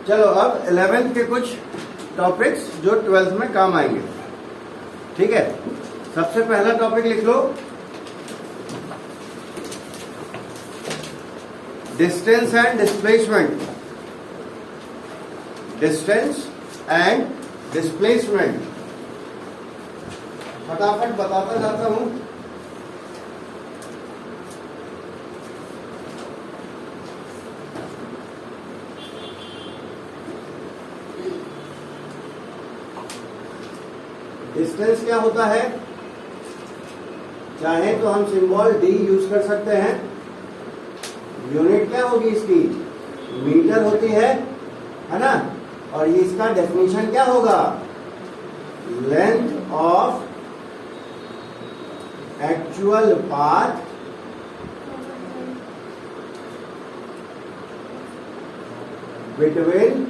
चलो अब 11th के कुछ टॉपिक्स जो 12th में काम आएंगे। ठीक है, सबसे पहला टॉपिक लिख लो, distance and displacement. Distance and displacement फटाफट बताता जाता हूं। डिस्टेंस क्या होता है, चाहे तो हम सिंबल डी यूज कर सकते हैं। यूनिट क्या होगी इसकी, मीटर होती है ना। और ये इसका डेफिनेशन क्या होगा, length of actual path between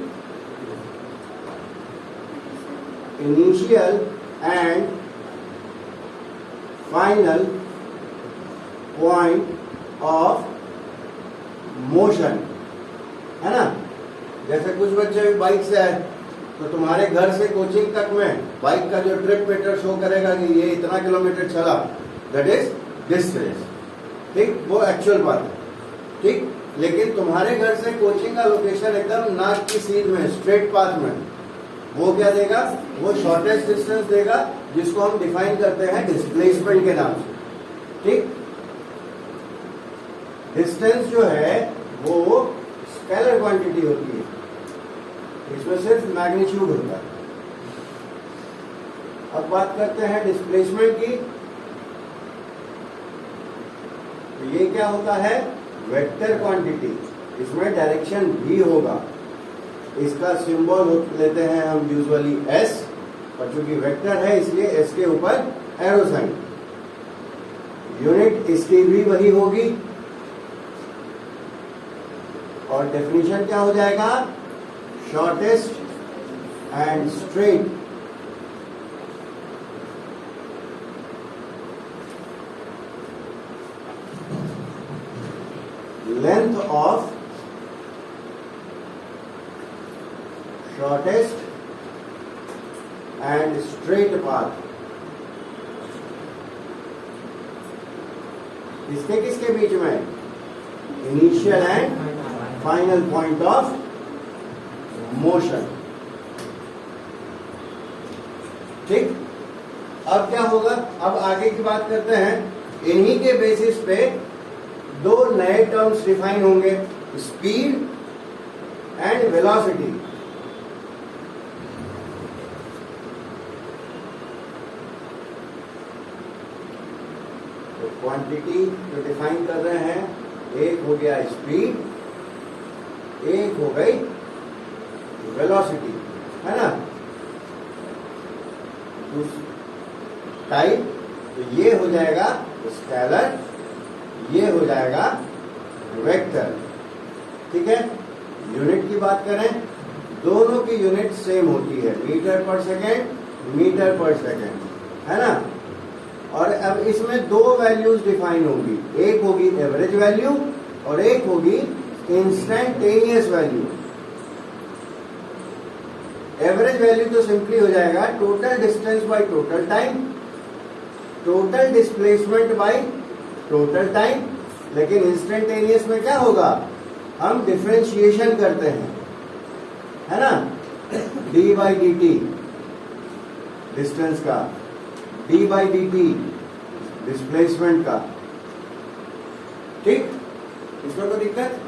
initial and final point of motion, है ना। जैसे कुछ बच्चे बाइक से आए तो तुम्हारे घर से कोचिंग तक में बाइक का जो ट्रिप मीटर शो करेगा कि ये इतना किलोमीटर चला, दैट इज डिस्टेंस। ठीक, वो एक्चुअल बात है। ठीक, लेकिन तुम्हारे घर से कोचिंग का लोकेशन एकदम नाक की सीध में, स्ट्रेट पाथ में, वो क्या देगा, वो शॉर्टेस्ट डिस्टेंस देगा, जिसको हम डिफाइन करते हैं डिस्प्लेसमेंट के नाम से। ठीक, डिस्टेंस जो है वो स्केलर क्वांटिटी होती है, इसमें सिर्फ मैग्नीट्यूड होता है। अब बात करते हैं डिस्प्लेसमेंट की। तो ये क्या होता है, वेक्टर क्वांटिटी, इसमें डायरेक्शन भी होगा। इसका सिंबल लेते हैं हम यूजुअली एस, और चूंकि वेक्टर है इसलिए एस के ऊपर एरो साइन। यूनिट इसकी भी वही होगी, और डेफिनेशन क्या हो जाएगा, shortest and straight length of shortest and straight path. किसके किसके बीच में, initial and final point of motion. ठीक, अब क्या होगा, अब आगे की बात करते हैं। इन्हीं के बेसिस पे दो नए टर्म्स डिफाइन होंगे, स्पीड एंड वेलोसिटी। तो क्वांटिटी जो डिफाइन कर रहे हैं, एक हो गया स्पीड, एक हो गई वेलोसिटी, है ना। टाइप, तो ये हो जाएगा स्केलर, ये हो जाएगा वेक्टर। ठीक है, यूनिट की बात करें, दोनों की यूनिट सेम होती है, मीटर पर सेकेंड, मीटर पर सेकेंड, है ना। और अब इसमें दो वैल्यूज डिफाइन होंगी, एक होगी एवरेज वैल्यू और एक होगी इंस्टेंटेनियस वैल्यू। एवरेज वैल्यू तो सिंपली हो जाएगा total distance by total time, total displacement by total time. लेकिन इंस्टेंटेनियस में क्या होगा, हम डिफरेंशिएशन करते हैं, है ना, D by D T distance का, D by D T displacement का। ठीक, इसमें कोई दिक्कत,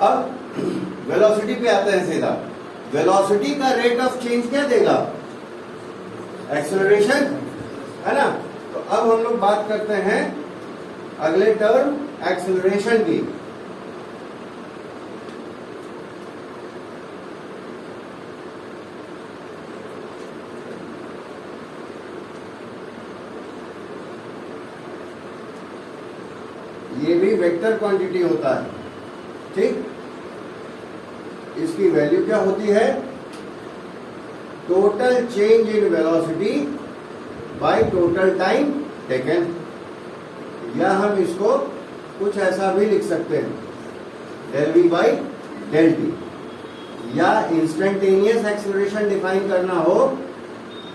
अब वेलोसिटी पे आते हैं सीधा। वेलोसिटी का रेट ऑफ चेंज क्या देगा, एक्सेलरेशन, है ना। तो अब हम लोग बात करते हैं अगले टर्म एक्सेलरेशन की। ये भी वेक्टर क्वांटिटी होता है, ठीक। इसकी वैल्यू क्या होती है? Total change in velocity by total time taken, या हम इसको कुछ ऐसा भी लिख सकते हैं, del v by del t. या इंस्टेंटेनियस एक्सेलरेशन डिफाइन करना हो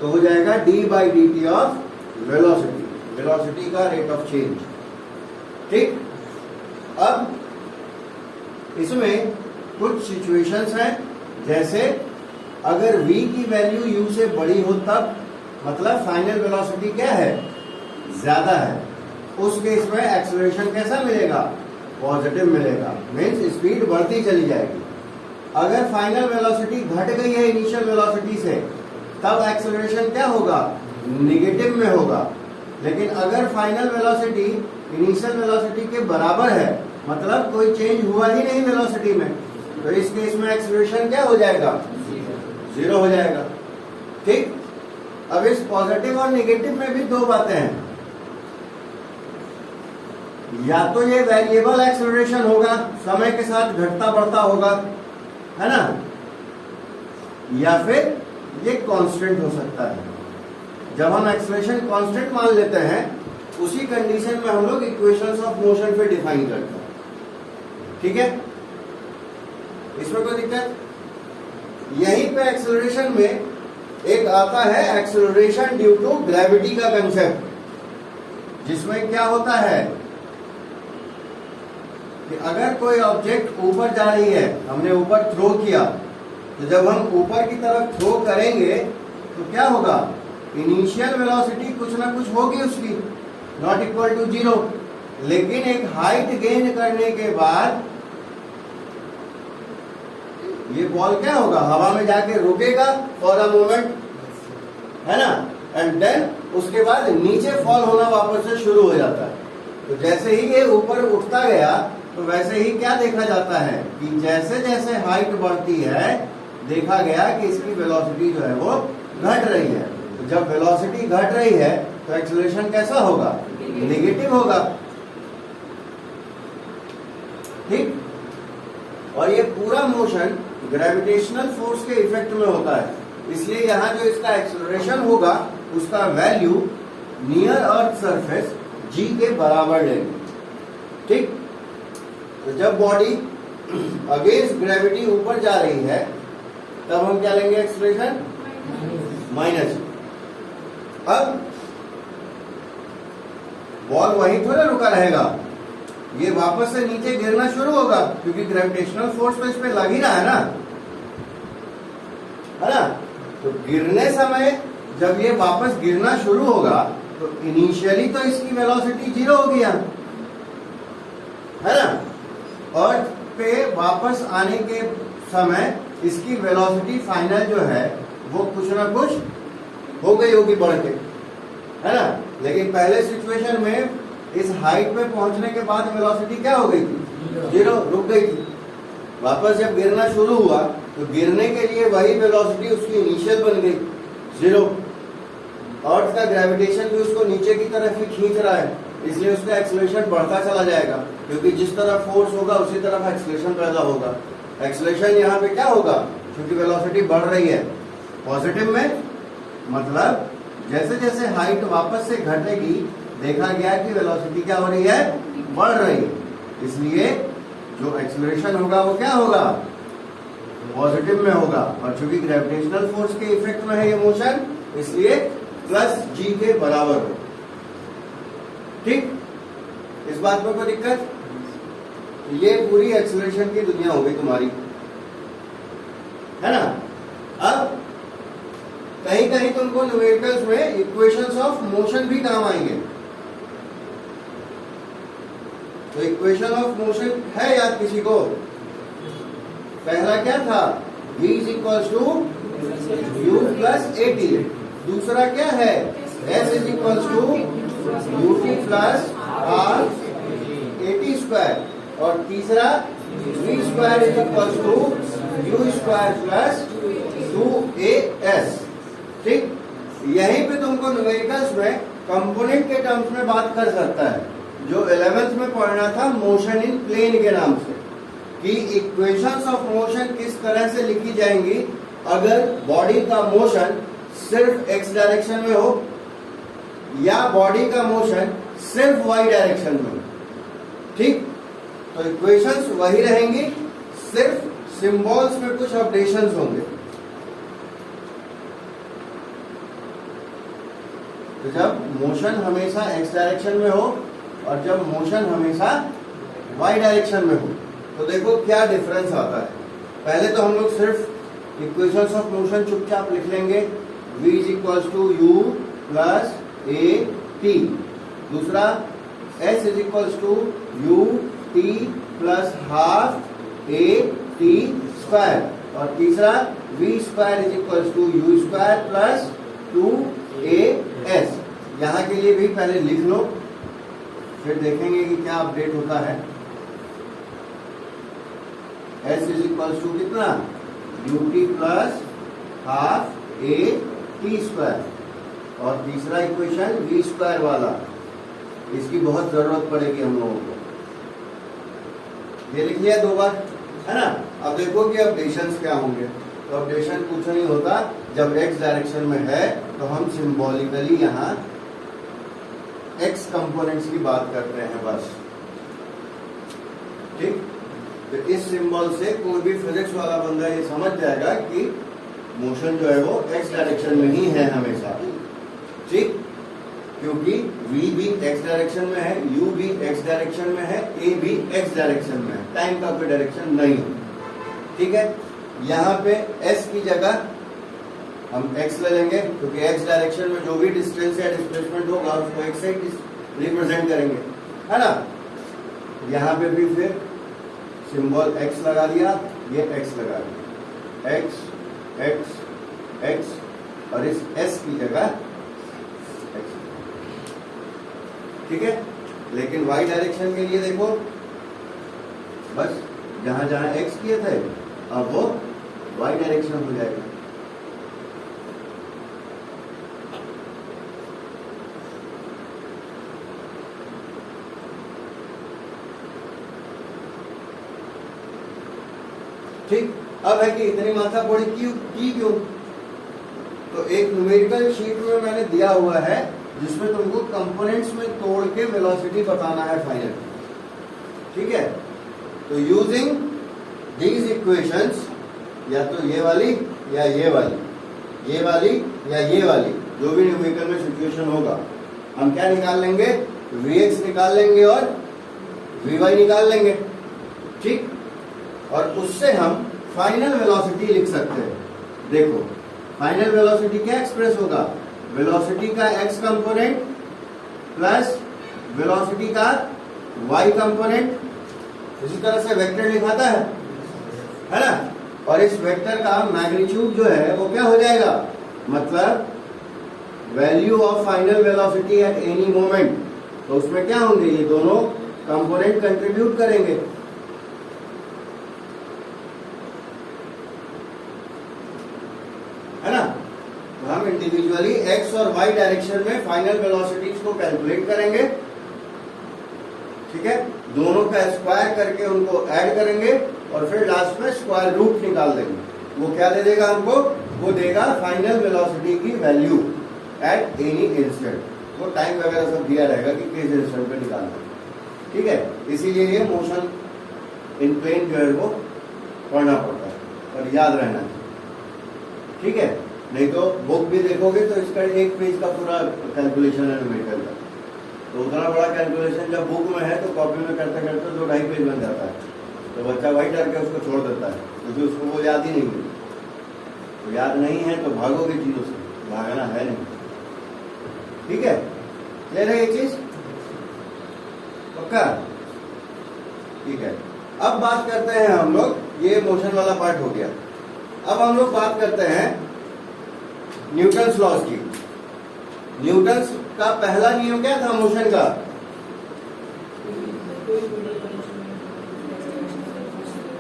तो हो जाएगा d by D t of velocity, velocity का रेट ऑफ चेंज, ठीक। अब इसमें कुछ सिचुएशंस हैं, जैसे अगर v की वैल्यू u से बड़ी हो तब, मतलब फाइनल वेलोसिटी क्या है? ज्यादा है, उस केस में एक्सेलरेशन कैसा मिलेगा? पॉजिटिव मिलेगा, मीन्स स्पीड बढ़ती चली जाएगी। अगर फाइनल वेलोसिटी घट गई है इनिशियल वेलोसिटी से, तब एक्सेलरेशन क्या होगा? निगेटिव में होगा। लेकिन अगर फाइनल वेलोसिटी इनिशियल वेलोसिटी के बराबर है, मतलब कोई चेंज हुआ ही नहीं वेलोसिटी में, तो इस केस में एक्सेलरेशन क्या हो जाएगा? जीरो हो जाएगा, ठीक। अब इस पॉजिटिव और नेगेटिव में भी दो बातें हैं, या तो ये वेरिएबल एक्सेलरेशन होगा, समय के साथ घटता बढ़ता होगा, है ना, या फिर ये कांस्टेंट हो सकता है। जब हम एक्सेलरेशन कांस्टेंट मान लेते हैं, उसी कंडीशन में हम लोग इक्वेशंस ऑफ मोशन पे डिफाइन करते हैं, ठीक है। इसमें कोई दिक्कत? यहीं पे एक्सेलरेशन में एक आता है एक्सेलरेशन ड्यू टू ग्रेविटी का कंसेप्ट, जिसमें क्या होता है कि अगर कोई ऑब्जेक्ट ऊपर जा रही है, हमने ऊपर थ्रो किया, तो जब हम ऊपर की तरफ थ्रो करेंगे तो क्या होगा? इनिशियल वेलोसिटी कुछ ना कुछ होगी उसकी, नॉट इक्वल टू जीरो। लेकिन एक हाइट गेन करने के बाद ये बॉल क्या होगा? हवा में जाके रुकेगा फॉर अ मोमेंट, है ना, एंड देन उसके बाद नीचे फॉल होना वापस से शुरू हो जाता है। तो जैसे ही ये ऊपर उठता गया, तो वैसे ही क्या देखा जाता है कि जैसे जैसे हाइट बढ़ती है, देखा गया कि इसकी वेलोसिटी जो है वो घट रही है। तो जब वेलोसिटी घट रही है तो एक्सेलरेशन कैसा होगा? नेगेटिव होगा, ठीक। और ये पूरा मोशन ग्रेविटेशनल फोर्स के इफेक्ट में होता है, इसलिए यहां जो इसका एक्सेलरेशन होगा उसका value near earth surface g के बराबर लेंगे, ठीक। तो जब बॉडी अगेंस्ट ग्रेविटी ऊपर जा रही है, तब हम क्या लेंगे? Acceleration minus. अब बॉल वहीं थोड़ा रुका रहेगा, ये वापस से नीचे गिरना शुरू होगा, क्योंकि ग्रेविटेशनल फोर्स तो इस पे लग ही रहा है ना। तो गिरने समय जब ये वापस गिरना शुरू होगा, तो इनिशियली तो इसकी वेलोसिटी जीरो होगी यहाँ, है ना, और पे वापस आने के समय इसकी वेलोसिटी फाइनल जो है वो कुछ ना कुछ हो गई होगी बढ़ के, है ना। लेकिन पहले सिचुएशन में इस हाइट पे पहुंचने के बाद वेलोसिटी क्या हो गई थी? जीरो, रुक गई थी। वापस जब गिरना शुरू हुआ तो गिरने के लिए वही वेलोसिटी उसकी इनिशियल बन गई, जीरो। अर्थ का ग्रेविटेशन भी उसको नीचे की तरफ ही खींच रहा है, इसलिए उसका एक्सेलरेशन बढ़ता चला जाएगा, क्योंकि जिस तरफ फोर्स होगा उसी तरफ एक्सेलरेशन पैदा होगा। एक्सेलरेशन यहाँ पे क्या होगा? क्योंकि वेलोसिटी बढ़ रही है पॉजिटिव में, मतलब जैसे जैसे हाइट वापस से घटेगी, देखा गया कि वेलोसिटी क्या हो रही है? बढ़ रही है। इसलिए जो एक्सेलरेशन होगा वो क्या होगा? पॉजिटिव में होगा। और चूंकि ग्रेविटेशनल फोर्स के इफेक्ट में है ये मोशन, इसलिए प्लस जी के बराबर हो, ठीक। इस बात में कोई दिक्कत? ये पूरी एक्सेलरेशन की दुनिया हो गई तुम्हारी, है ना। अब कहीं कहीं तुमको न्यूमेरिकल्स में इक्वेशंस ऑफ मोशन भी काम आएंगे। तो इक्वेशन ऑफ मोशन है याद किसी को? पहला क्या था? v is equal to u plus a t. दूसरा क्या है? s is equal to u t plus r a t square. और तीसरा v square is equal to u square plus 2as, ठीक। यहीं पे तुमको न्यूमेरिकल्स में कंपोनेंट के टर्म्स में बात कर सकता है। जो 11th में पढ़ना था मोशन इन प्लेन के नाम से, कि इक्वेशंस ऑफ मोशन किस तरह से लिखी जाएंगी अगर बॉडी का मोशन सिर्फ एक्स डायरेक्शन में हो या बॉडी का मोशन सिर्फ वाई डायरेक्शन में हो। ठीक, तो इक्वेशंस वही रहेंगी, सिर्फ सिंबल्स में कुछ अपडेशंस होंगे। तो जब मोशन हमेशा एक्स डायरेक्शन में हो और जब मोशन हमेशा वाई डायरेक्शन में हो, तो देखो क्या डिफरेंस आता है। पहले तो हम लोग सिर्फ इक्वेशंस ऑफ मोशन चुपचाप लिख लेंगे, v is equals to u plus a t. दूसरा s is equals to u t plus half a t square. और तीसरा v square is equals to u square plus 2as। यहाँ के लिए भी पहले लिख लो, फिर देखेंगे कि क्या अपडेट होता है। s इज इक्वल्स टू कितना, ut plus half a t square. और तीसरा इक्वेशन v स्क्वायर वाला, इसकी बहुत जरूरत पड़ेगी हम लोगों को। ये लिख लिया 2 बार, है ना। अब देखो कि अपडेशंस क्या होंगे। तो अपडेशन कुछ नहीं होता, जब x डायरेक्शन में है तो हम सिंबॉलिकली यहाँ x कंपोनेंट्स की बात करते हैं बस। ठीक, तो इस सिंबल से कोई भी फिजिक्स वाला बंदा ये समझ जाएगा कि मोशन जो है वो x डायरेक्शन में ही है हमेशा। ठीक, क्योंकि v भी x डायरेक्शन में है, u भी x डायरेक्शन में है, a भी x डायरेक्शन में है, टाइम का कोई डायरेक्शन नहीं है। ठीक है, यहाँ पे s की जगह हम x ले लेंगे, क्योंकि x डायरेक्शन में जो भी डिस्टेंस या डिस्प्लेसमेंट होगा उसको x से रिप्रेजेंट करेंगे, है ना। यहाँ पे भी फिर सिंबल x लगा दिया, ये x लगा दिया, x x x, और इस s की जगह x। ठीक है, लेकिन y डायरेक्शन के लिए देखो, बस जहां जहां x किए थे अब वो y डायरेक्शन हो जाएगा। ठीक, अब है कि इतनी माथा पड़ी क्यों? तो एक न्यूमेरिकल शीट में मैंने दिया हुआ है जिसमें तुमको कंपोनेंट्स में तोड़ के वेलोसिटी बताना है फाइनल। ठीक है, तो यूजिंग दीज इक्वेशंस, या तो ये वाली या ये वाली, ये वाली या ये वाली, जो भी न्यूमेरिकल में सिचुएशन होगा, हम क्या निकाल लेंगे, Vx निकाल लेंगे और Vy निकाल लेंगे। ठीक, और उससे हम फाइनल वेलोसिटी लिख सकते हैं। देखो फाइनल वेलोसिटी क्या एक्सप्रेस होगा, वेलोसिटी का x कंपोनेंट प्लस वेलोसिटी का y कंपोनेंट, इसी तरह से वेक्टर लिखाता है ना। और इस वेक्टर का मैग्नीट्यूड जो है वो क्या हो जाएगा, मतलब value of final velocity at any moment. तो उसमें क्या होंगे, ये दोनों कंपोनेंट कंट्रीब्यूट करेंगे। है ना, तो हम इंडिविजुअली x और y डायरेक्शन में फाइनल वेलोसिटीज को कैलकुलेट करेंगे। ठीक है, दोनों का स्क्वायर करके उनको ऐड करेंगे और फिर लास्ट में स्क्वायर रूट निकाल देंगे। वो क्या दे देगा हमको, वो देगा फाइनल वेलोसिटी की वैल्यू एट एनी इंस्टेंट। वो टाइम वगैरह सब दिया रहेगा कि किस इंस्टेंट पे निकालना है। ठीक है, इसीलिए ये मोशन इन प्लेन जो है वो पढ़ना पड़ता है और याद रहना चाहिए। ठीक है, नहीं तो बुक भी देखोगे तो इसका एक पेज का पूरा कैलकुलेशन है न्यूमेरिकल का, तो उतना बड़ा कैलकुलेशन जब बुक में है तो कॉपी में करते करते 2-2.5 पेज बन जाता है। तो बच्चा वही करके उसको छोड़ देता है, क्योंकि उसको वो याद ही नहीं है। तो याद नहीं है तो भागोगे चीजों से, भागना है नहीं। ठीक है, ले रहे ये चीज पक्का। ठीक है, अब बात करते हैं हम लोग, ये मोशन वाला पार्ट हो गया। अब हम लोग बात करते हैं न्यूटन्स लॉज की। न्यूटन्स का पहला नियम क्या था मोशन का,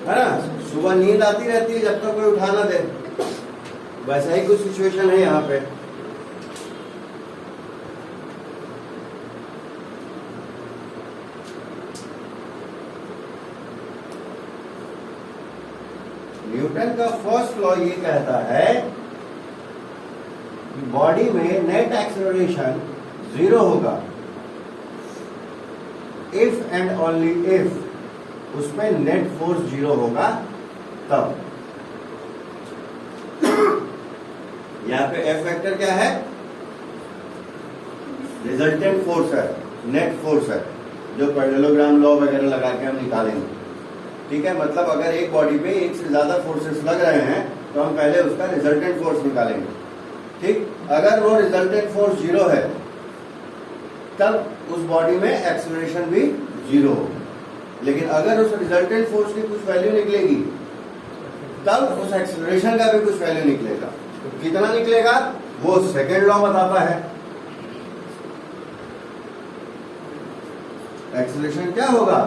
है ना, सुबह नींद आती रहती है जब तक कोई उठा ना दे। वैसा ही कुछ सिचुएशन है यहाँ पे। न्यूटन का फर्स्ट लॉ ये कहता है कि बॉडी में नेट एक्सेलरेशन 0 होगा इफ एंड ओनली इफ उसमें नेट फोर्स 0 होगा तब। यहां पे एफ वेक्टर क्या है? रिजल्टेंट फोर्स है, नेट फोर्स है, जो पैरेललोग्राम लॉ वगैरह लगा के हम निकालेंगे। ठीक है, मतलब अगर एक बॉडी पे एक से ज्यादा फोर्सेस लग रहे हैं तो हम पहले उसका रिजल्टेंट फोर्स निकालेंगे। ठीक, अगर वो रिजल्टेंट फोर्स 0 है तब उस बॉडी में एक्सेलरेशन भी 0 हो। लेकिन अगर उस रिजल्टेंट फोर्स की कुछ वैल्यू निकलेगी तब उस एक्सेलरेशन का भी कुछ वैल्यू निकलेगा। तो कितना निकलेगा वो सेकेंड लॉ बताता है। एक्सेलरेशन क्या होगा?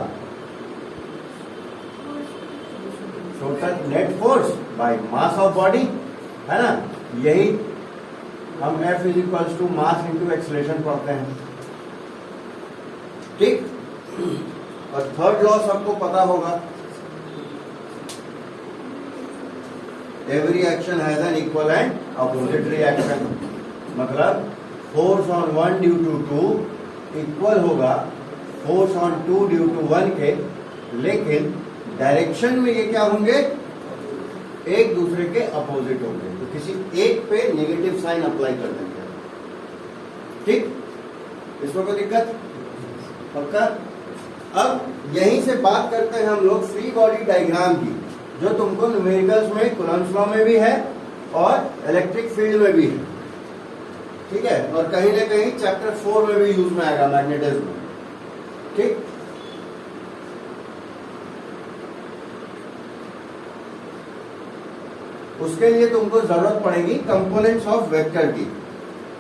Total net force by mass of body, है ना। यही हम F is equals to mass into acceleration पढ़ते हैं। ठीक, और थर्ड लॉ सबको पता होगा, every action has an equal and opposite reaction. मतलब force on 1 due to 2 equal होगा फोर्स ऑन 2 ड्यू टू 1 के, लेकिन डायरेक्शन में ये क्या होंगे? एक दूसरे के अपोजिट होंगे। तो किसी एक पे नेगेटिव साइन अप्लाई कर देंगे। ठीक, इसमें कोई दिक्कत? पक्का? अब यहीं से बात करते हैं हम लोग फ्री बॉडी डायग्राम की, जो तुमको न्यूमेरिकल्स में कूलम्ब्स लॉ में भी है और इलेक्ट्रिक फील्ड में भी है। ठीक है, और कहीं ना कहीं चैप्टर 4 में भी यूज में आएगा, मैग्नेटिज्म। ठीक, उसके लिए तुमको जरूरत पड़ेगी कंपोनेंट्स ऑफ वेक्टर की।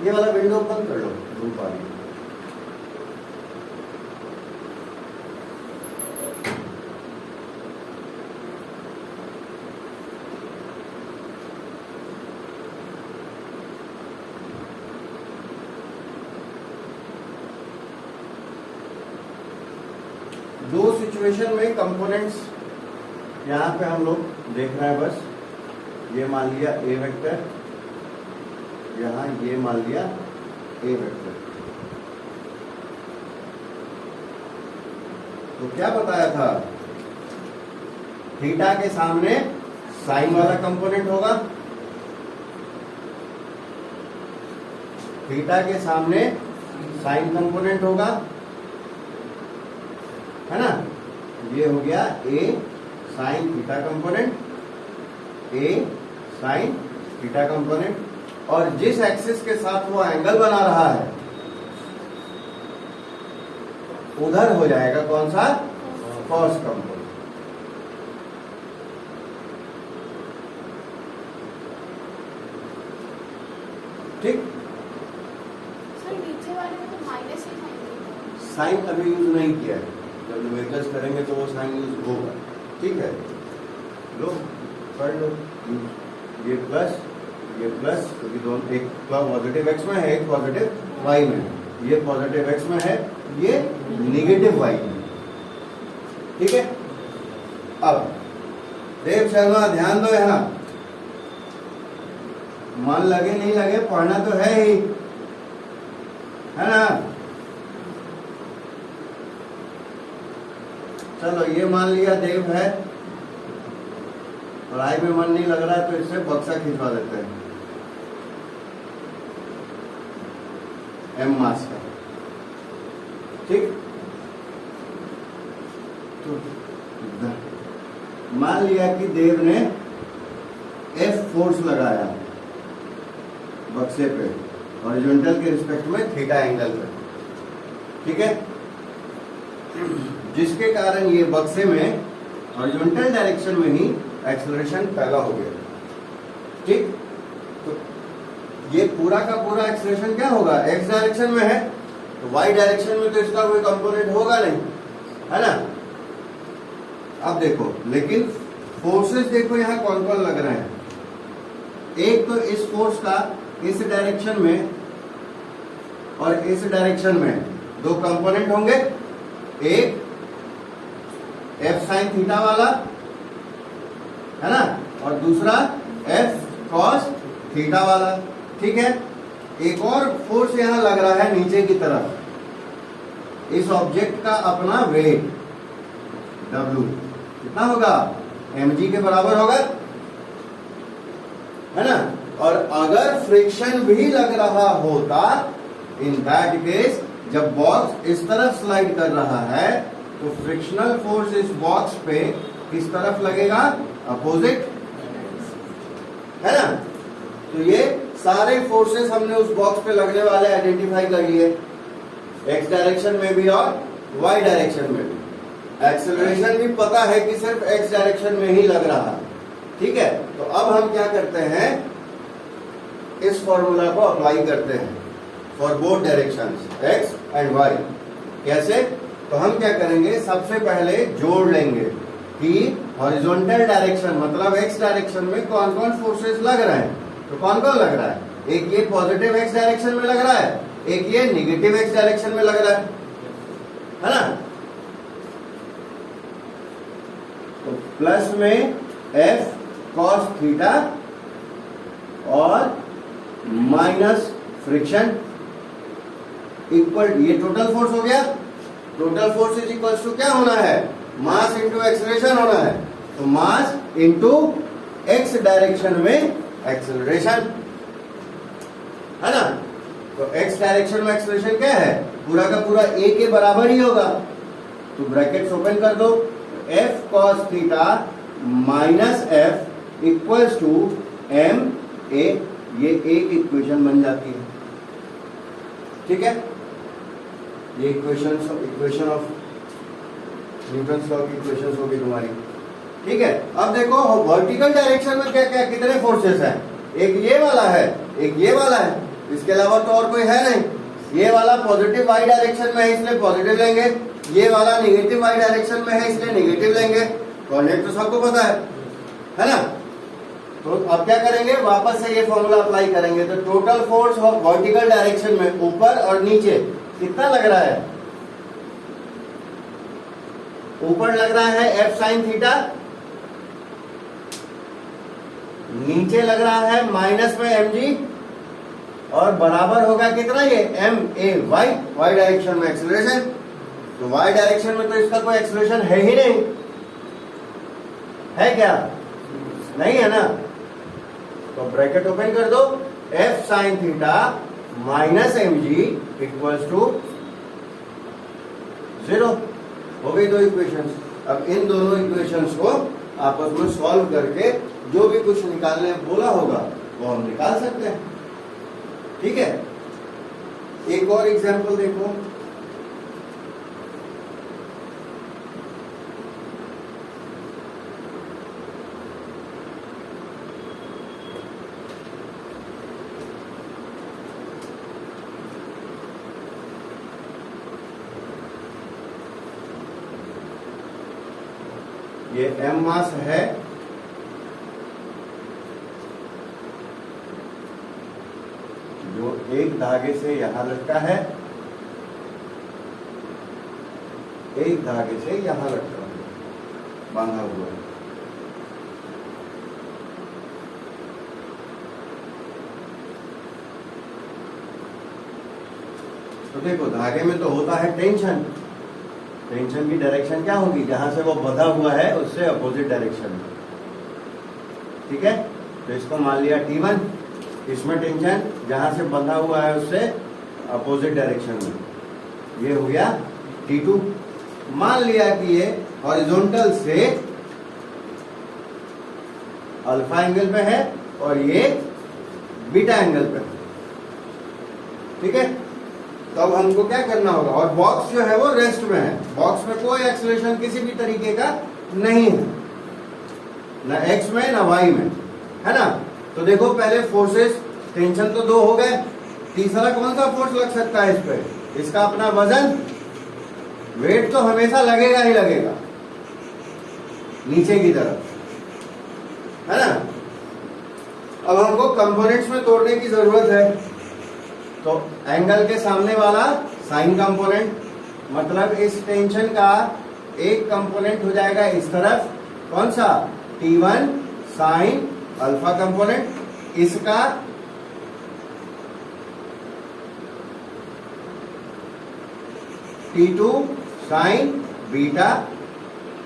ये वाला विंडो बंद कर लो, धूप आ रही है। दो सिचुएशन में कंपोनेंट्स यहां पे हम लोग देख रहे हैं। बस ये मान लिया ए वेक्टर, यहां ये मान लिया ए वेक्टर। तो क्या बताया था? थीटा के सामने साइन वाला कंपोनेंट होगा, थीटा के सामने साइन कंपोनेंट होगा, है ना। ये हो गया ए साइन थीटा कंपोनेंट, ए साइन थीटा कंपोनेंट, और जिस एक्सिस के साथ वो एंगल बना रहा है उधर हो जाएगा कौन सा? Cos component. ठीक, सर नीचे वाले में तो माइनस ही साइन साइन अभी यूज नहीं किया है, जब न्यूमेरिकल्स करेंगे तो वो साइन यूज होगा। ठीक है, लो कर लो। ये प्लस क्योंकि दोनों, एक पॉजिटिव एक्स में है, एक पॉजिटिव वाई में है। ये पॉजिटिव एक्स में है, ये निगेटिव वाई में। ठीक है, अब देव शर्मा ध्यान दो, यहां मन लगे नहीं लगे पढ़ना तो है ही, है ना। चलो, ये मान लिया देव है, पढ़ाई में मन नहीं लग रहा है तो इससे बक्सा खिंचवा देते हैं एम मास का। ठीक, तो मान लिया कि देव ने एफ फोर्स लगाया बक्से पे हॉरिजॉन्टल के रिस्पेक्ट में थीटा एंगल पे। ठीक है, जिसके कारण ये बक्से में हॉरिजॉन्टल डायरेक्शन में ही एक्सेलरेशन पैदा हो गया। ठीक, तो ये पूरा का पूरा एक्सेलरेशन क्या होगा? एक्स डायरेक्शन में है, तो वाई डायरेक्शन में तो इसका कोई कंपोनेंट होगा नहीं, है ना। अब देखो, लेकिन फोर्सेस देखो यहाँ कौन कौन लग रहे हैं। एक तो इस फोर्स का इस डायरेक्शन में और इस डायरेक्शन में दो कंपोनेंट होंगे, एक एफ साइन थीटा वाला, है ना, और दूसरा एफ कॉस थीटा वाला। ठीक है, एक और फोर्स यहां लग रहा है नीचे की तरफ। इस ऑब्जेक्ट का अपना वेट W कितना होगा, mg के बराबर होगा, है ना। और अगर फ्रिक्शन भी लग रहा होता, इन दैट केस जब बॉक्स इस तरफ स्लाइड कर रहा है तो फ्रिक्शनल फोर्स इस बॉक्स पे किस तरफ लगेगा, अपोजिट, है ना। तो ये सारे फोर्सेस हमने उस बॉक्स पे लगने वाले आइडेंटिफाई कर लिए, एक्स डायरेक्शन में भी और वाई डायरेक्शन में भी। एक्सेलरेशन भी पता है कि सिर्फ एक्स डायरेक्शन में ही लग रहा है। ठीक है, तो अब हम क्या करते हैं, इस फॉर्मूला को अप्लाई करते हैं for both directions x and y. कैसे, तो हम क्या करेंगे, सबसे पहले जोड़ लेंगे कि हॉरिजॉन्टल डायरेक्शन मतलब एक्स डायरेक्शन में कौन कौन फोर्सेस लग रहे हैं। तो कौन कौन लग रहा है, एक ये पॉजिटिव एक्स डायरेक्शन में लग रहा है, एक ये निगेटिव एक्स डायरेक्शन में लग रहा है ना। तो प्लस में एफ कॉस थीटा और माइनस फ्रिक्शन इक्वल, ये टोटल फोर्स हो गया। Total force is equal to क्या होना है, मास इंटू एक्सेलरेशन होना है। तो मास इंटू एक्स डायरेक्शन में एक्सेलरेशन, है ना। तो एक्स डायरेक्शन में एक्सेलरेशन क्या है, पूरा का पूरा ए के बराबर ही होगा। तो ब्रैकेट्स ओपन कर दो, f cos theta minus f equals to m a, ये एक इक्वेशन बन जाती है। ठीक है, ये इक्वेशन ऑफ न्यूटन्स लॉ की इक्वेशंस होगी तुम्हारी। ठीक है, अब देखो वर्टिकल डायरेक्शन में क्या क्या कितने फोर्सेस हैं, एक ये वाला है, एक ये वाला है, इसके अलावा तो और कोई है नहीं। ये वाला पॉजिटिव वाई डायरेक्शन में है इसलिए पॉजिटिव लेंगे, ये वाला निगेटिव वाई डायरेक्शन में है इसलिए निगेटिव लेंगे। कोऑर्डिनेट तो सबको पता है ना। तो अब क्या करेंगे, वापस से ये फॉर्मूला अप्लाई करेंगे। तो टोटल फोर्स वर्टिकल डायरेक्शन में ऊपर और नीचे कितना लग रहा है, ऊपर लग रहा है एफ साइन थीटा, नीचे लग रहा है माइनस में एम जी, और बराबर होगा कितना, ये m a y, y direction में एक्सेलरेशन। तो वाई डायरेक्शन में तो इसका कोई एक्सेलरेशन है ही नहीं, है क्या, नहीं है ना। तो ब्रैकेट ओपन कर दो, f sine theta minus m g equals to 0। हो गई दो इक्वेशंस। अब इन दोनों इक्वेशंस को आपस में सॉल्व करके जो भी कुछ निकालने बोला होगा वो हम निकाल सकते हैं। ठीक है, एक और एग्जांपल देखो। ये एम मास है, जो एक धागे से यहां लटका है, एक धागे से यहां लटका है, बांधा हुआ है। तो देखो धागे में तो होता है टेंशन, टेंशन की डायरेक्शन क्या होगी, जहां से वो बंधा हुआ है उससे अपोजिट डायरेक्शन में। ठीक है, तो इसको मान लिया T1, इसमें टेंशन जहां से बंधा हुआ है उससे अपोजिट डायरेक्शन में, ये हो गया T2। मान लिया कि ये हॉरिजॉन्टल से अल्फा एंगल पे है और ये बीटा एंगल पे है। ठीक है, तो अब हमको क्या करना होगा, और बॉक्स जो है वो रेस्ट में है, बॉक्स में कोई एक्सेलरेशन किसी भी तरीके का नहीं है, ना एक्स में ना वाई में, है ना। तो देखो पहले फोर्सेस, टेंशन तो 2 हो गए, तीसरा कौन सा फोर्स लग सकता है इस पे, इसका अपना वजन, वेट तो हमेशा लगेगा ही लगेगा नीचे की तरफ, है ना। अब हमको कंपोनेंट्स में तोड़ने की जरूरत है। तो एंगल के सामने वाला साइन कंपोनेंट, मतलब इस टेंशन का एक कंपोनेंट हो जाएगा इस तरफ, कौन सा, T1 साइन अल्फा कंपोनेंट, इसका T2 साइन बीटा,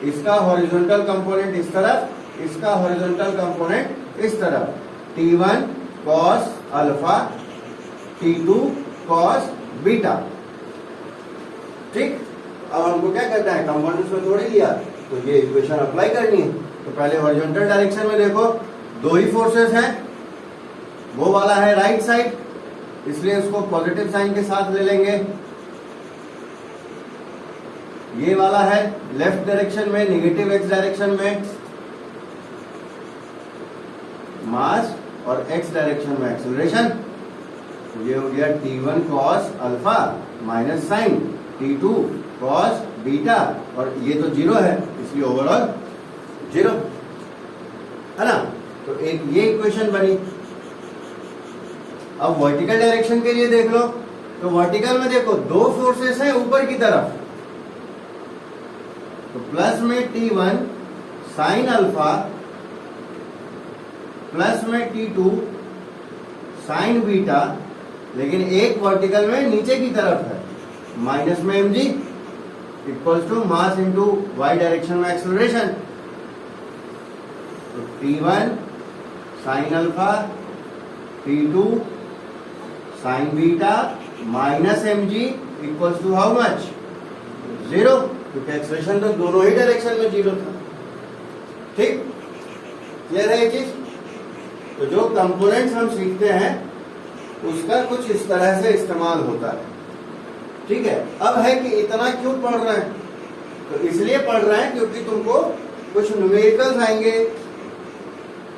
इसका हॉरिजॉन्टल कंपोनेंट इस तरफ, इसका हॉरिजॉन्टल कंपोनेंट इस तरफ, T1 cos alpha, T2 cos beta. ठीक, अब हमको क्या करना है, कंपोनेंट्स में थोड़ी लिया तो ये इक्वेशन अप्लाई करनी है। तो पहले हॉरिजॉन्टल डायरेक्शन में देखो दो ही फोर्सेस हैं, वो वाला है राइट साइड, इसलिए उसको पॉजिटिव साइन के साथ ले लेंगे। ये वाला है लेफ्ट डायरेक्शन में, नेगेटिव एक्स डायरेक्शन में मास और एक्स डायरेक्शन में एक्सेलरेशन। तो ये हो गया T1 cos alpha minus sine T2 cos beta, और ये तो जीरो है इसलिए ओवरऑल जीरो, है ना। तो एक ये इक्वेशन बनी। अब वर्टिकल डायरेक्शन के लिए देख लो, तो वर्टिकल में देखो दो फोर्सेस हैं ऊपर की तरफ, तो प्लस में T1 साइन अल्फा प्लस में T2 साइन बीटा, लेकिन एक वर्टिकल में नीचे की तरफ है, माइनस में mg equals to mass into y direction में एक्सेलरेशन। तो T1 sine alpha T2 sine beta minus mg equals to how much, zero, क्योंकि एक्सेलरेशन तो दोनों ही डायरेक्शन में जीरो था। ठीक, क्लियर है ये चीज। तो जो कंपोनेंट्स हम सीखते हैं उसका कुछ इस तरह से इस्तेमाल होता है। ठीक है, अब है कि इतना क्यों पढ़ रहे हैं, तो इसलिए पढ़ रहे हैं क्योंकि तुमको कुछ न्यूमेरिकल्स आएंगे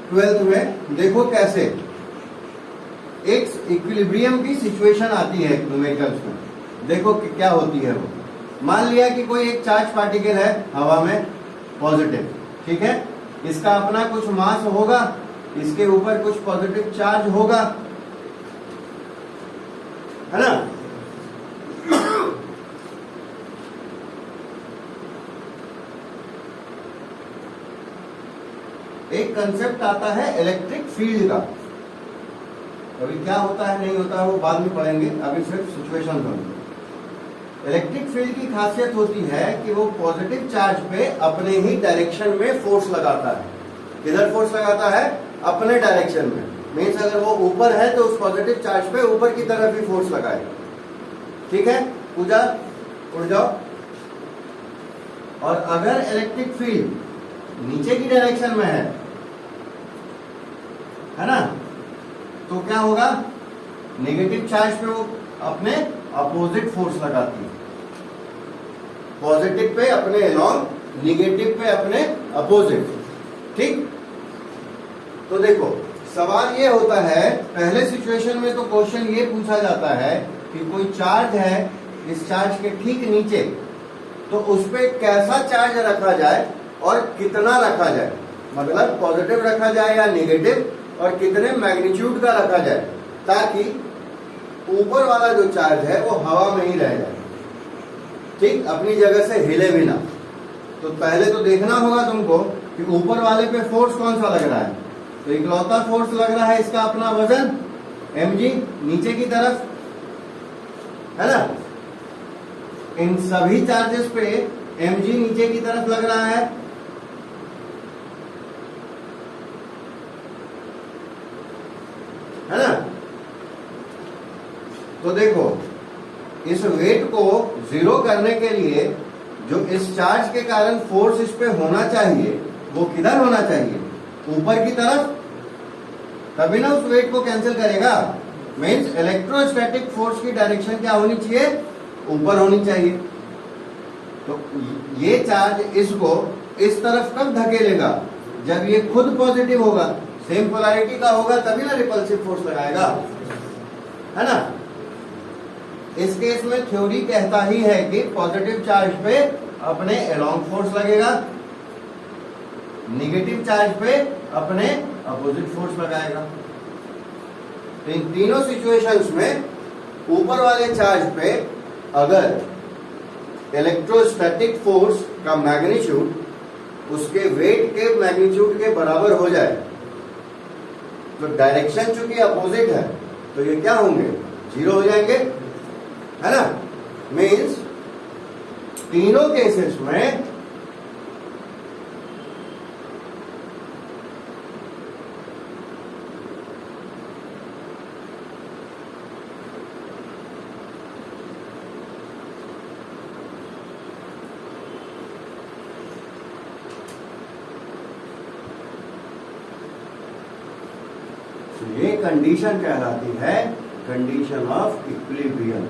12th में। देखो कैसे एक इक्विलिब्रियम की सिचुएशन आती है न्यूमेरिकल्स में, देखो कि क्या होती है वो। मान लिया कि कोई एक चार्ज पार्टिकल है हवा में पॉजिटिव, ठीक है, इसका अपना कुछ मास होगा, इसके ऊपर कुछ पॉजिटिव चार्ज होगा, है ना। एक कंसेप्ट आता है इलेक्ट्रिक फील्ड का, अभी क्या होता है नहीं होता है वो बाद में पढ़ेंगे, अभी सिर्फ सिचुएशन समझो। इलेक्ट्रिक फील्ड की खासियत होती है कि वो पॉजिटिव चार्ज पे अपने ही डायरेक्शन में फोर्स लगाता है। किधर फोर्स लगाता है, अपने डायरेक्शन में। मीन्स अगर वो ऊपर है तो उस पॉजिटिव चार्ज पे ऊपर की तरफ ही फोर्स लगाएगा। ठीक है, पूजा उड़ जाओ। और अगर इलेक्ट्रिक फील्ड नीचे की डायरेक्शन में है ना, तो क्या होगा, नेगेटिव चार्ज पे वो अपने अपोजिट फोर्स लगाती है, पॉजिटिव पे अपने अलोंग, नेगेटिव पे अपने अपोजिट। ठीक, तो देखो सवाल ये होता है, पहले सिचुएशन में तो क्वेश्चन ये पूछा जाता है कि कोई चार्ज है इस चार्ज के ठीक नीचे, तो उस पे कैसा चार्ज रखा जाए और कितना रखा जाए, मतलब पॉजिटिव रखा जाए या नेगेटिव, और कितने मैग्नीट्यूड का रखा जाए, ताकि ऊपर वाला जो चार्ज है वो हवा में ही रह जाए, ठीक, अपनी जगह से हिले भी ना। तो पहले तो देखना होगा तुमको कि ऊपर वाले पे फोर्स कौन सा लग रहा है। तो इकलौता फोर्स लग रहा है इसका अपना वजन mg नीचे की तरफ, है ना। इन सभी चार्जेस पे mg नीचे की तरफ लग रहा है ना। तो देखो इस वेट को जीरो करने के लिए जो इस चार्ज के कारण फोर्स इस पे होना चाहिए वो किधर होना चाहिए, ऊपर की तरफ, तभी ना उस वेट को कैंसिल करेगा। मीन्स इलेक्ट्रोस्टैटिक फोर्स की डायरेक्शन क्या होनी चाहिए, ऊपर होनी चाहिए। तो ये चार्ज इसको इस तरफ कब धकेलेगा, जब ये खुद पॉजिटिव होगा, सेम पोलैरिटी का होगा, तभी ना रिपल्सिव फोर्स लगाएगा, है ना। इस केस में थ्योरी कहता ही है कि पॉजिटिव चार्ज पे अपने अलोंग फोर्स लगेगा, नेगेटिव चार्ज पे अपने अपोजिट फोर्स लगाएगा। तो इन तीनों सिचुएशंस में ऊपर वाले चार्ज पे अगर इलेक्ट्रोस्टैटिक फोर्स का मैग्नीट्यूड उसके वेट के मैग्नीट्यूड के बराबर हो जाए, तो डायरेक्शन चूंकि अपोजिट है तो ये क्या होंगे, जीरो हो जाएंगे, है ना। मीन्स तीनों केसेस में ये कंडीशन कहलाती है कंडीशन ऑफ इक्विलिब्रियम।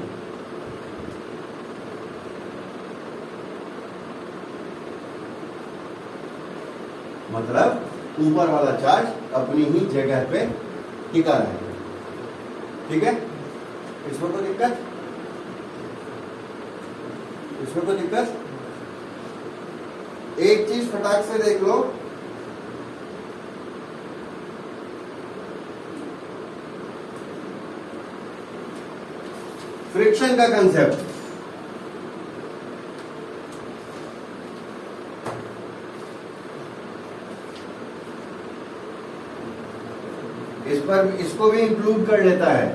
मतलब ऊपर वाला चार्ज अपनी ही जगह पे टिका रहेगा, ठीक है। इसमें कोई दिक्कत, इसमें कोई दिक्कत। एक चीज फटाक से देख लो, फ्रिक्शन का कंसेप्ट। इस पर इसको भी इंक्लूड कर लेता है।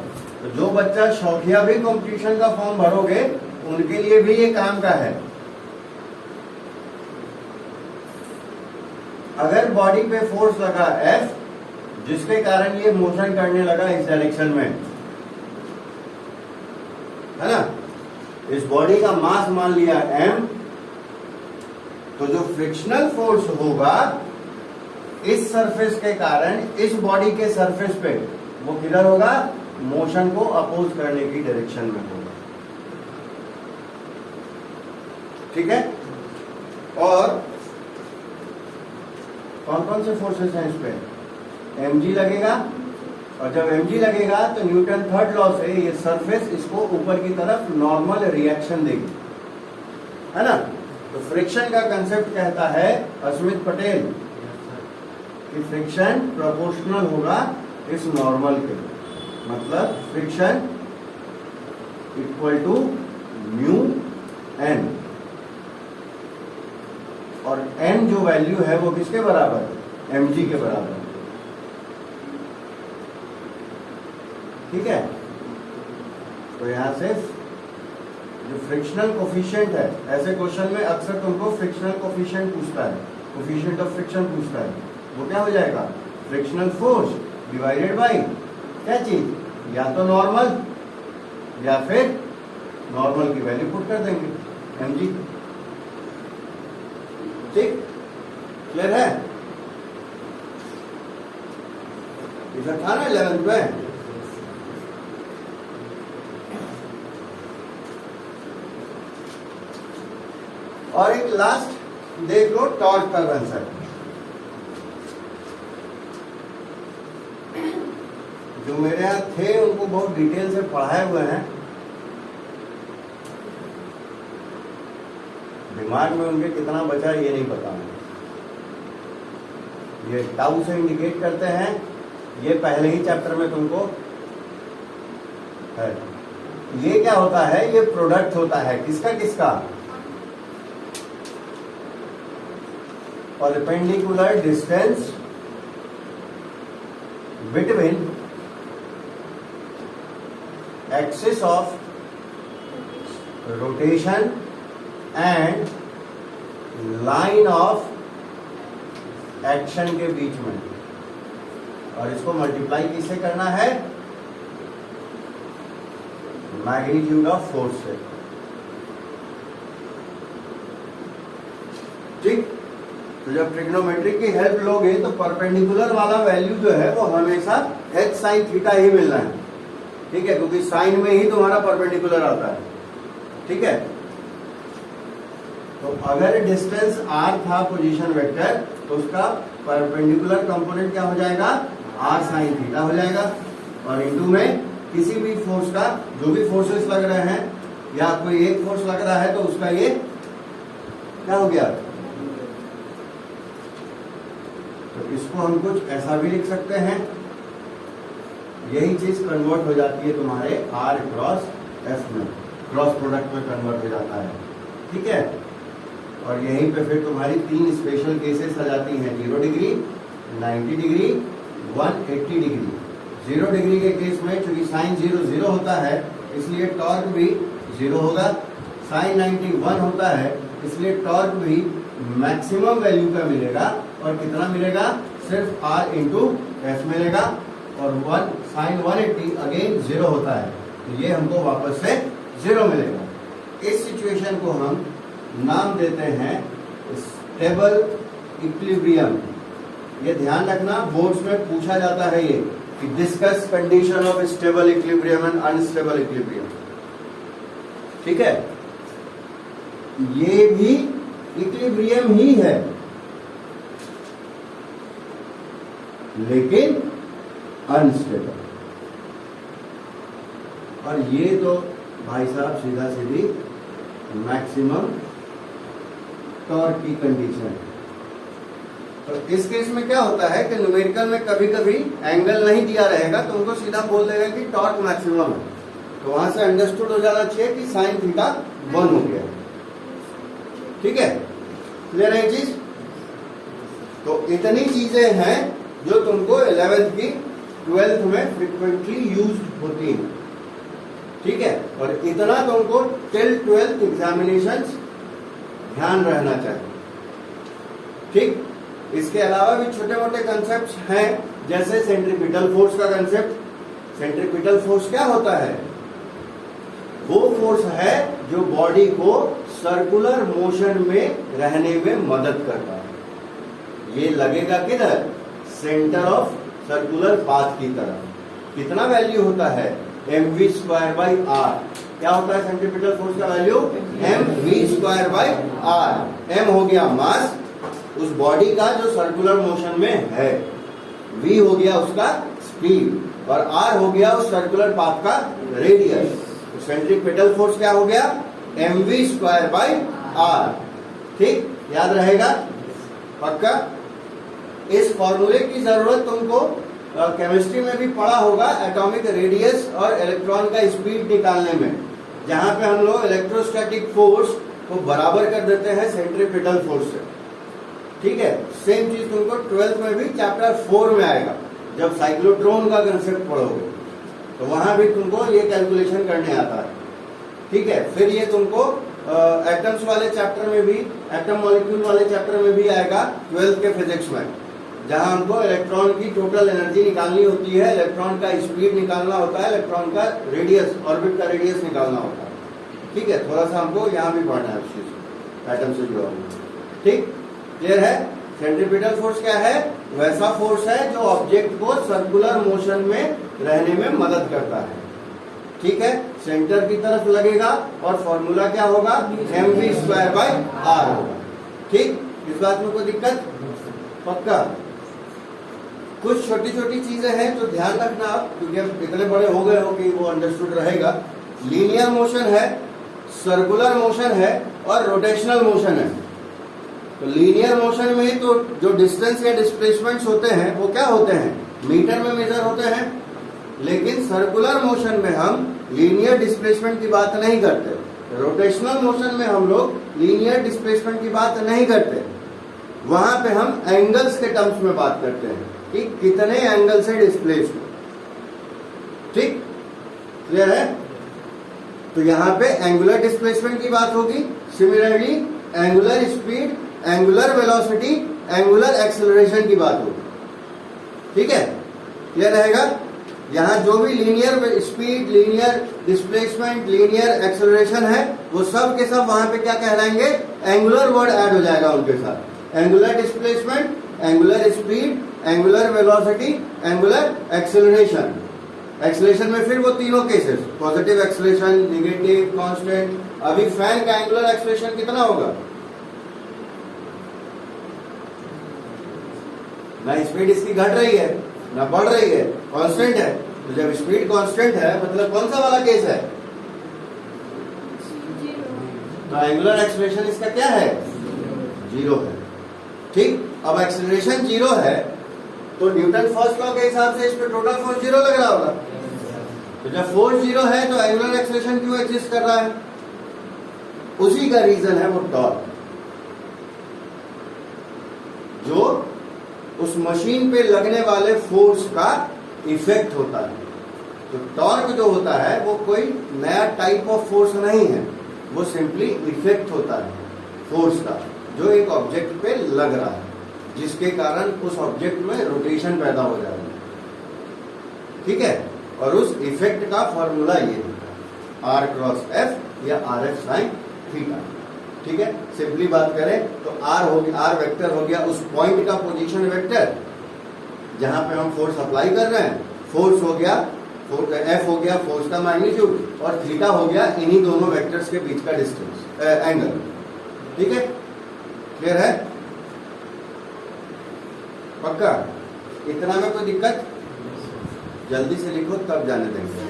तो जो बच्चा शौकिया भी कंपटीशन का फॉर्म भरोगे उनके लिए भी ये काम का है। अगर बॉडी पे फोर्स लगा F, जिसके कारण ये मोशन करने लगा इस डायरेक्शन में, है ना, इस बॉडी का मास मान लिया m, तो जो फ्रिक्शनल फोर्स होगा इस सरफेस के कारण इस बॉडी के सरफेस पे, वो किधर होगा, मोशन को अपोज करने की डायरेक्शन में होगा, ठीक है। और कौन कौन से फोर्सेस हैं इस पे, mg लगेगा, और जब mg लगेगा तो न्यूटन थर्ड लॉ से ये सरफेस इसको ऊपर की तरफ नॉर्मल रिएक्शन देगी, है ना। तो फ्रिक्शन का कंसेप्ट कहता है अस्मित पटेल कि फ्रिक्शन प्रोपोर्शनल होगा इस नॉर्मल के, मतलब friction equal to mu n, और n जो वैल्यू है वो किसके बराबर, mg के बराबर, ठीक है। तो यहां से जो फ्रिक्शनल कोफिशिएंट है, ऐसे क्वेश्चन में अक्सर तुमको फ्रिक्शनल कोफिशिएंट पूछता है, कोफिशिएंट ऑफ फ्रिक्शन पूछता है, वो क्या हो जाएगा, फ्रिक्शनल फोर्स डिवाइडेड बाय क्या चीज, या तो नॉर्मल या फिर नॉर्मल की वैल्यू पुट कर देंगे mg, ठीक, क्लियर है। इधर था ना 11th में। और एक लास्ट देख लो, टॉर्क का कंसेप्ट, जो मेरे यहाँ थे उनको बहुत डिटेल से पढ़ाए हुए हैं, दिमाग में उनके कितना बचा ये नहीं पता। ये टाउ से इंडिकेट करते हैं, ये पहले ही चैप्टर में तुमको है। ये क्या होता है, ये प्रोडक्ट होता है किसका किसका, perpendicular distance between axis of rotation and line of action के बीच में, और इसको मल्टीप्लाई किससे करना है, मैग्नीट्यूड ऑफ फोर्स से, ठीक। तो जब ट्रिग्नोमेट्री की हेल्प लोगे तो परपेंडिकुलर वाला वैल्यू जो है वो हमेशा h sin थीटा ही मिलना है, ठीक है, क्योंकि साइन में ही तुम्हारा परपेंडिकुलर आता है, ठीक है। तो अगर डिस्टेंस r था पोजीशन वेक्टर, तो उसका परपेंडिकुलर कंपोनेंट क्या हो जाएगा, r sin थीटा हो जाएगा, और इनटू में किसी भी फोर्स का, जो भी फोर्सेस लग रहे हैं, या कोई एक फोर्स लग रहा है तो उसका ये क्या हो गया। तो इसको हम कुछ ऐसा भी लिख सकते हैं, यही चीज कन्वर्ट हो जाती है तुम्हारे r क्रॉस f में, क्रॉस प्रोडक्ट में कन्वर्ट हो जाता है, ठीक है। और यहीं पे फिर तुम्हारी 3 स्पेशल केसेस आ जाती हैं, 0 डिग्री, 90 डिग्री, 180 डिग्री। 0 डिग्री के केस में चूंकि साइन 0 0 होता है इसलिए टॉर्क भी 0 होगा, साइन 90 1 होता है इसलिए टॉर्क भी मैक्सिमम वैल्यू का मिलेगा। और कितना मिलेगा? सिर्फ R इंटू एफ मिलेगा। और 1 साइन 180 अगेन 0 होता है, तो ये हमको वापस से 0 मिलेगा। इस सिचुएशन को हम नाम देते हैं स्टेबल इक्विलिब्रियम। ये ध्यान रखना, बोर्ड्स में पूछा जाता है ये कि discuss condition of stable equilibrium and unstable equilibrium. ठीक है, ये भी इक्विलिब्रियम ही है लेकिन अनस्टेबल। और ये तो भाई साहब सीधा सीधी मैक्सिमम टॉर्क की कंडीशन है। तो इस केस में क्या होता है कि न्यूमेरिकल में कभी कभी एंगल नहीं दिया रहेगा तो उनको सीधा बोल देगा कि टॉर्क मैक्सिमम है, तो वहां से अंडरस्टूड हो जाना चाहिए कि साइन थीटा 1 हो गया। ठीक है, क्लियर है चीज? तो इतनी चीजें हैं जो तुमको 11th की 12th में फ्रिक्वेंटली यूज होती हैं। ठीक है, और इतना तुमको टिल 12th एग्जामिनेशन ध्यान रहना चाहिए। ठीक, इसके अलावा भी छोटे मोटे कंसेप्ट हैं जैसे सेंट्रीपिटल फोर्स का कंसेप्ट। सेंट्रीपिटल फोर्स क्या होता है? वो फोर्स है जो बॉडी को सर्कुलर मोशन में रहने में मदद करता है। ये लगेगा किधर? सेंटर ऑफ सर्कुलर पाथ की तरफ। कितना वैल्यू होता है? mv²/r। क्या होता है सेंट्रीपिटल फोर्स का वैल्यू? mv²/r। m हो गया मास उस बॉडी का जो सर्कुलर मोशन में है, v हो गया उसका स्पीड और r हो गया उस सर्कुलर पाथ का रेडियस। तो सेंट्रीपिटल फोर्स क्या हो गया? mv²/r। ठीक, याद रहेगा पक्का? इस फॉर्मूले की जरूरत तुमको केमिस्ट्री में भी पढ़ा होगा, एटॉमिक रेडियस और इलेक्ट्रॉन का स्पीड निकालने में, जहां पे हम लोग इलेक्ट्रोस्टैटिक फोर्स को बराबर कर देते हैं सेंट्रीपिटल फोर्स से। ठीक है, सेम चीज तुमको 12th में भी चैप्टर 4 में आएगा जब साइक्लोट्रॉन का कंसेप्ट पढ़ोगे, तो वहां भी तुमको ये कैलकुलेशन करने आता है। ठीक है, फिर ये तुमको एटम्स वाले चैप्टर में भी, एटम मॉलिक्यूल वाले चैप्टर में भी आएगा 12th के फिजिक्स में, जहां हमको इलेक्ट्रॉन की टोटल एनर्जी निकालनी होती है, इलेक्ट्रॉन का स्पीड निकालना होता है, इलेक्ट्रॉन का रेडियस, ऑर्बिट का रेडियस निकालना होता है। ठीक है, थोड़ा सा हमको यहाँ भी पढ़ना है उस चीज को, एटम से जुड़ा हुआ। ठीक, क्लियर है? सेंट्रीपिटल फोर्स क्या है? वैसा फोर्स है जो ऑब्जेक्ट को सर्कुलर मोशन में रहने में मदद करता है। ठीक है, सेंटर की तरफ लगेगा और फॉर्मूला क्या होगा? mv²/r होगा। ठीक, इस बात में कोई दिक्कत? पक्का? कुछ छोटी छोटी चीजें हैं तो ध्यान रखना आप, क्योंकि अब इतने बड़े हो गए हो कि वो अंडरस्टूड रहेगा। लीनियर मोशन है, सर्कुलर मोशन है और रोटेशनल मोशन है। तो लीनियर मोशन में तो जो डिस्टेंस या डिस्प्लेसमेंट्स होते हैं वो क्या होते हैं? मीटर में मेजर होते हैं। लेकिन सर्कुलर मोशन में हम लीनियर डिस्प्लेसमेंट की बात नहीं करते। रोटेशनल मोशन में हम लोग लीनियर डिस्प्लेसमेंट की बात नहीं करते, वहां पे हम एंगल्स के टर्म्स में बात करते हैं कि कितने एंगल से डिस्प्लेस हो। ठीक, क्लियर है? तो यहाँ पे एंगुलर डिस्प्लेसमेंट की बात होगी, similarly angular speed, angular velocity, angular acceleration की बात होगी। ठीक है, क्लियर रहेगा? यहाँ जो भी linear speed, linear displacement, linear acceleration है वो सब के सब वहां पे क्या कहलाएंगे? एंगुलर वर्ड ऐड हो जाएगा उनके साथ। Angular displacement, angular speed, angular velocity, angular acceleration. Acceleration में फिर वो तीनों cases, positive acceleration, negative, constant. अभी फैन का एंगुलर एक्सेलरेशन कितना होगा? ना स्पीड इसकी घट रही है ना बढ़ रही है, कांस्टेंट है। तो जब स्पीड कांस्टेंट है मतलब कौन सा वाला केस है? तो एंगुलर एक्सेलरेशन इसका क्या है? 0 है। ठीक, अब एक्सेलरेशन 0 है तो न्यूटन फर्स्ट लॉ के हिसाब से इस पे टोटल फोर्स 0 लग रहा होगा। तो जब फोर्स 0 है तो एंगुलर एक्सेलरेशन क्यों एग्जिस्ट कर रहा है? उसी का रीजन है वो टॉर्क। जो उस मशीन पे लगने वाले फोर्स का इफेक्ट होता है। तो टॉर्क जो होता है वो कोई नया टाइप ऑफ फोर्स नहीं है, वो सिंपली इफेक्ट होता है फोर्स का जो एक ऑब्जेक्ट पे लग रहा है, जिसके कारण उस ऑब्जेक्ट में रोटेशन पैदा हो जाएगा। ठीक है, और उस इफेक्ट का फॉर्मूला ये है आर क्रॉस एफ या आर एफ साइन थीटा। ठीक है, सिंपली बात करें तो आर हो गया, आर वेक्टर हो गया उस पॉइंट का पोजीशन वेक्टर जहां पे हम फोर्स अप्लाई कर रहे हैं, फोर्स हो गया एफ हो गया फोर्स का मैग्नीट्यूड, और थीटा हो गया इन्हीं दोनों वेक्टर्स के बीच का डिस्टेंस एंगल। ठीक है, क्लियर है? पक्का? इतना में कोई दिक्कत? जल्दी से लिखो तब जाने देंगे।